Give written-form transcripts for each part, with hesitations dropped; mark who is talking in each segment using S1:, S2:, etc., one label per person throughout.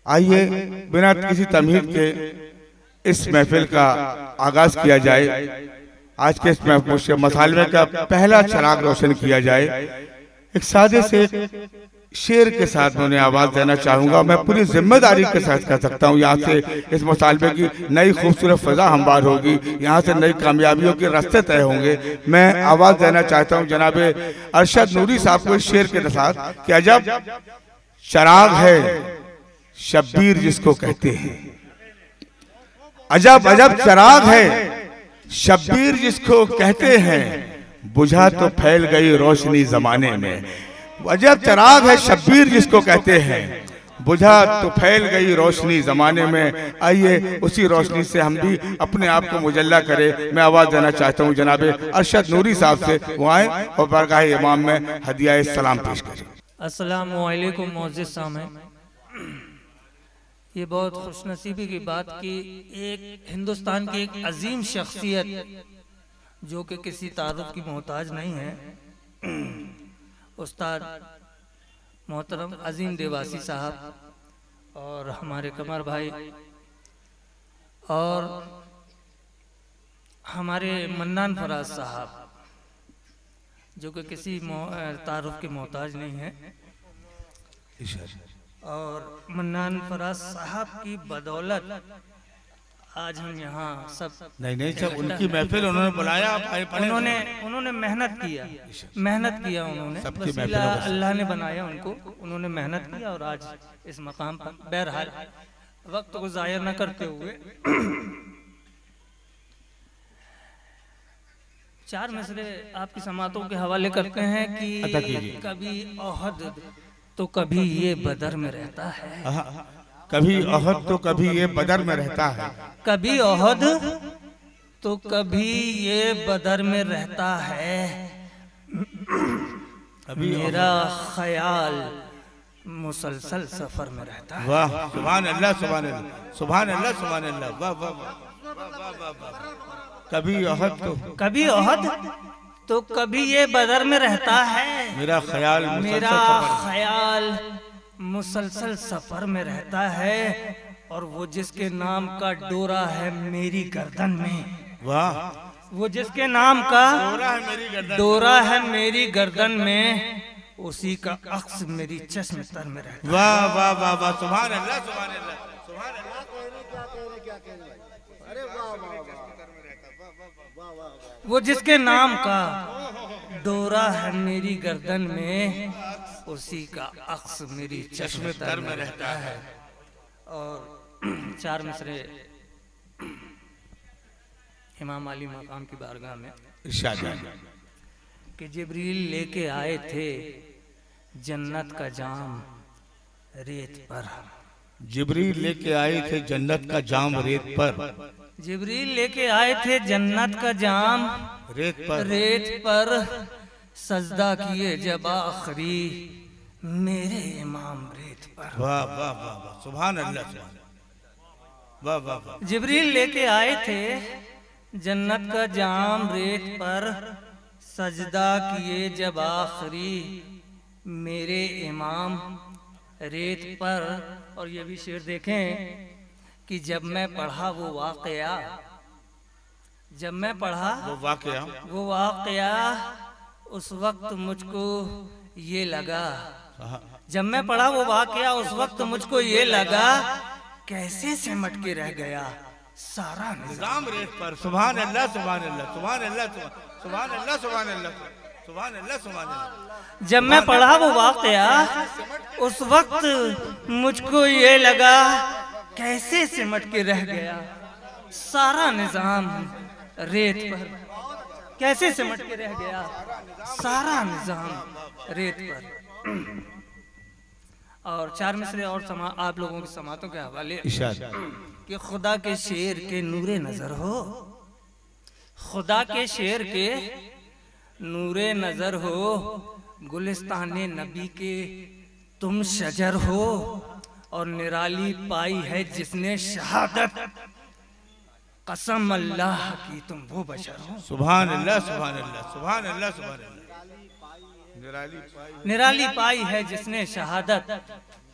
S1: आइए बिना किसी तमहीद के इस महफिल का आगाज किया जाए। आज के इस मसालमे का पहला चिराग रोशन किया जाए। एक सादे से शेर के साथ मैं उन्हें आवाज देना चाहूंगा। मैं पूरी जिम्मेदारी के साथ कह सकता हूँ, यहाँ से इस मुसालमे की नई खूबसूरत फजा हमवार होगी, यहाँ से नई कामयाबियों के रास्ते तय होंगे। मैं आवाज देना चाहता हूँ जनाब अरशद नूरी साहब को इस शेर के साथ कि अजब चिराग है शब्बीर जिसको कहते हैं, अजब अजब चिराग है शब्बीर जिसको कहते हैं, बुझा तो फैल गई रोशनी जमाने में। अजब चिराग है शब्बीर जिसको कहते हैं, बुझा तो फैल गई रोशनी जमाने में। आइए उसी रोशनी से हम भी अपने आप को मुजल्ला करें। मैं आवाज देना चाहता हूँ जनाब अरशद नूरी साहब से, वो आए और बरगाह इमाम में हदिया सलाम पेश करें।
S2: अस्सलाम वालेकुम मोअज़्ज़िज़ सामईन, ये बहुत खुशनसीबी की बात कि एक हिंदुस्तान की एक अजीम शख्सियत जो कि किसी तारुफ की मोहताज नहीं है, उस्ताद मोहतरम अजीम देवासी साहब और हमारे कमर भाई और हमारे मन्नान फराज साहब जो कि किसी तारुफ के मोहताज नहीं है, और मन्नान फराज साहब की बदौलत आज हम यहाँ सब
S1: नहीं सब उनकी महफिल उन्होंने बुलाया,
S2: उन्होंने मेहनत किया उन्होंने वसीला अल्लाह ने बनाया उनको, उन्होंने मेहनत किया और आज इस मकाम पर। बहरहाल वक्त को जाया न करते हुए चार मसले आपकी समातों के हवाले करते हैं कि कभी ओहद तो कभी ये बदर में रहता है,
S1: कभी ओहद तो कभी ये बदर में रहता है,
S2: कभी ओहद तो कभी ये बदर में रहता है। मेरा ख्याल मुसलसल सफर में रहता है।
S1: वाह सुभान अल्लाह सुभान अल्लाह सुभान अल्लाह सुभान अल्लाह, वाह वाह वाह। कभी ओहद तो कभी ये बदर में रहता है, मेरा ख्याल मुसलसल सफर में रहता है। और वो जिसके नाम का डोरा है मेरी गर्दन में, वाह,
S2: वो जिसके नाम का डोरा है मेरी गर्दन में, उसी का अक्स मेरी चश्म तर में रहता है।
S1: वाह वाह वाह वाह सुभान अल्लाह सुभान अल्लाह सुभान अल्लाह।
S2: वो जिसके नाम का डोरा है मेरी गर्दन में, उसी का अक्स मेरी चश्मे तर में रहता है। और चार मिसरे इमाम अली मकाम की बारगाह में
S1: इरशाद
S2: कि जिब्रील लेके आए थे जन्नत का जाम रेत पर,
S1: जिब्रील लेके आए थे जन्नत का जाम रेत पर,
S2: जिब्रील लेके आए थे जन्नत का जाम रेत पर सजदा किए जब आखिरी मेरे इमाम रेत पर।
S1: वाह वाह वाह सुभान अल्लाह वाह वाह वाह।
S2: जिब्रील लेके आए थे जन्नत का जाम रेत पर सजदा किए जब आखिरी मेरे इमाम रेत पर। और ये भी शेर देखें कि जब मैं पढ़ा वो वाकया, जब मैं पढ़ा वो वाकया उस वक्त मुझको ये लगा, जब मैं पढ़ा वो वाकया उस वक्त मुझको ये लगा कैसे सिमट के रह गया सारा निजाम रेत पर।
S1: सुभान अल्लाह सुभान अल्लाह सुभान अल्लाह सुभान अल्लाह सुभान अल्लाह सुभान अल्लाह सुभान अल्लाह।
S2: जब मैं पढ़ा वो वाकया उस वक्त मुझको ये लगा कैसे सिमट के रह गया सारा निजाम रेत पर, कैसे सिमट के रह गया सारा निजाम रेत पर। और चार मिसरे और आप लोगों की समातों के हवाले कि खुदा के शेर के नूरे नजर हो, खुदा के शेर के नूरे नजर हो, गुलिस्ताने नबी के तुम शजर हो, और निराली पाई है जिसने शहादत, कसम अल्लाह की तुम वो बशर हो।
S1: सुभान अल्लाह सुभान अल्लाह सुभान अल्लाह सुभान अल्लाह।
S2: निराली पाई है जिसने शहादत,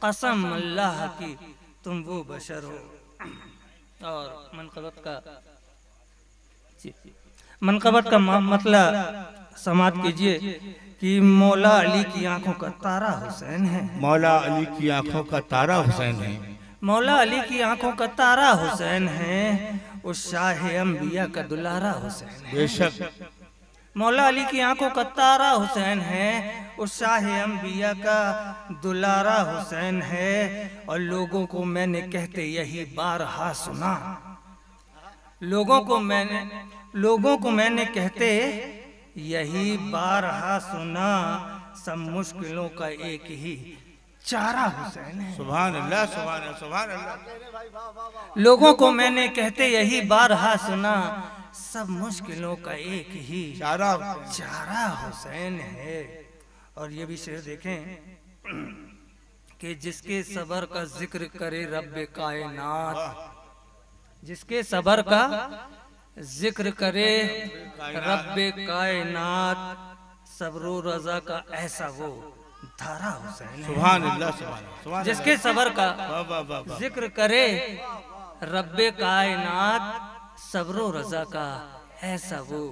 S2: कसम अल्लाह की तुम वो बशर हो। और मनकबत का मतलब समाप्त कीजिए कि मौला अली की आंखों का तारा हुसैन है।
S1: मौला अली की आंखों का तारा हुसैन है।
S2: मौला अली की आंखों का तारा हुसैन है। उस शाह अंबिया का दुलारा हुसैन है।
S1: बेशक
S2: मौला अली की आंखों का तारा हुसैन है। उस शाह अंबिया का दुलारा हुसैन है। और लोगों को मैंने कहते यही बारहा सुना। लोगों को मैंने कहते यही बारहा सुना। सब मुश्किलों का एक ही चारा हुसैन है।
S1: सुभान अल्लाह, सुभान अल्लाह, सुभान अल्लाह।
S2: लोगों को मैंने कहते यही बारहा सुना। सब मुश्किलों का एक ही चारा हुसैन है। और ये भी शेर देखें कि जिसके सबर का जिक्र करे रब्बे कायनात, जिसके सबर का जिक्र करे रब्बे कायनात, सब्रो रजा का ऐसा वो धारा हुसैन है।
S1: सुभान अल्लाह, सुभान अल्लाह।
S2: जिसके सबर का जिक्र करे रब्बे कायनात, सब्रो रजा का ऐसा वो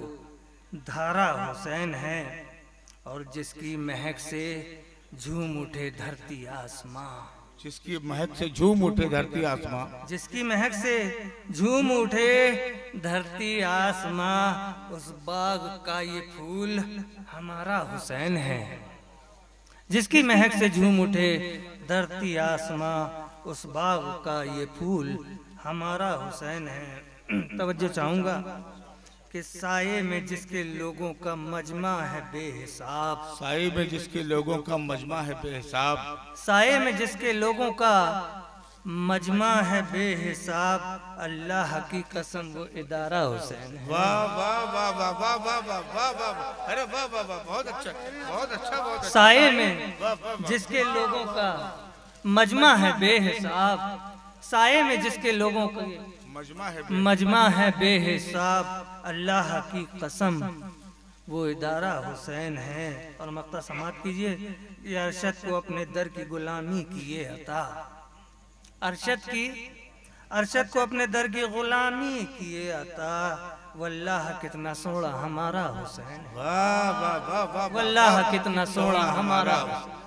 S2: धारा हुसैन है। और जिसकी महक से झूम उठे धरती आसमां,
S1: जिसकी महक से झूम उठे धरती आसमां,
S2: जिसकी महक से झूम उठे धरती आसमां, उस बाग का ये फूल हमारा हुसैन है। जिसकी महक से झूम उठे धरती आसमां, उस बाग का ये फूल हमारा हुसैन है। तवज्जो चाहूंगा कि साये में जिसके लोगों का मजमा है बेहिसाब,
S1: साये में जिसके लोगों का मजमा है बेहिसाब,
S2: साये में जिसके लोगों का मजमा है बेहिसाब, अल्लाह की कसम वो इदारा हुसैन है।
S1: वाह वाह वाह वाह वाह वाह वाह वाह वाह, अरे वाह वाह वाह, बहुत अच्छा, बहुत अच्छा, बहुत अच्छा।
S2: साये में जिसके लोगों का मजमा है बेहिसाब, साये में जिसके लोगों का मजमा है बेहिसाब, अल्लाह की कसम वो इदारा हुसैन है। और मक्ता समाप्त कीजिए। ये अरशद को अपने दर की गुलामी की ये अता, अरशद को अपने दर की गुलामी की ये अता, वल्लाह कितना सोड़ा हमारा हुसैन है।
S1: वाह वाह वाह वाह,
S2: वल्लाह कितना सोड़ा हमारा हुसैन।